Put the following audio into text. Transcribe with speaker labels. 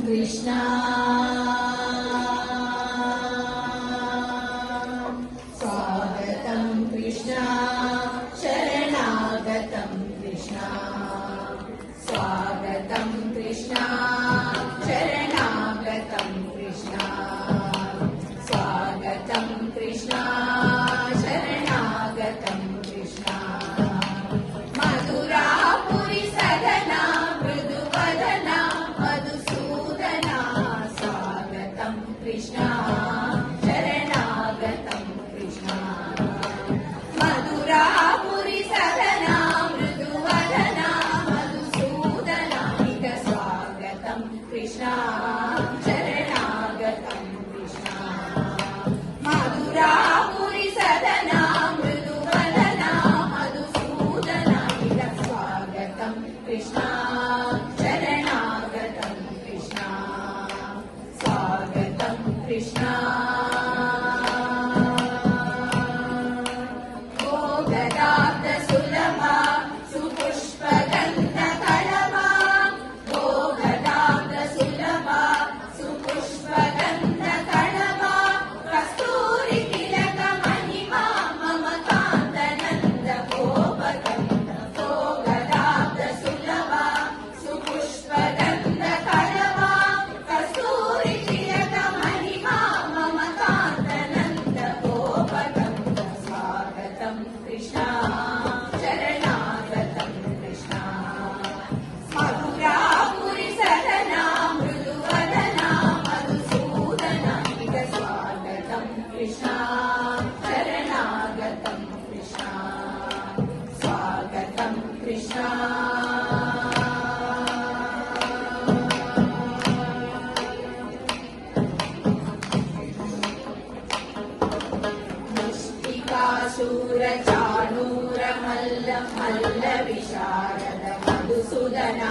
Speaker 1: कृष्ण स्वागतं कृष्ण शरणागतं कृष्ण स्वागतं कृष्ण शरणागतं कृष्ण स्वागतं कृष्ण शरणागतं कृष्ण मधुरापुरी सदना मृदुवदना मधुसूदना स्वागतं कृष्ण शरणागतं कृष्ण मधुरापुरी सदना मृदुवदना मधुसूदना स्वागतं कृष्ण शरणागतं कृष्ण मधुरापुरी सदना मृदुवदना मधुसूदना स्वागतं कृष्ण शरणागतं कृष्ण स्वागतं कृष्ण गोगदाब्ध सुलभा सुपुष्पगन्ध कलवा गोगदाब्ध सुलभा सुपुष्पगन्ध कलवा कस्तूरि तिलक महिमा मम कान्तनन्द गोपकन्द गोगदाब्ध सुलभा सुपुष्पगन्ध कलवा कस्तूरि तिलक महिमा मम कान्तनन्द गोपकन्द स्वागतं कृष्ण शरणागतं कृष्ण मधुरापुरी सदना मृदुवदना मधुसूदना स्वागतं कृष्ण शरणागतं कृष्ण स्वागतं कृष्ण मुष्टिकाशूर चाणूर मल्ल मल्ल विशारद मधुसूदना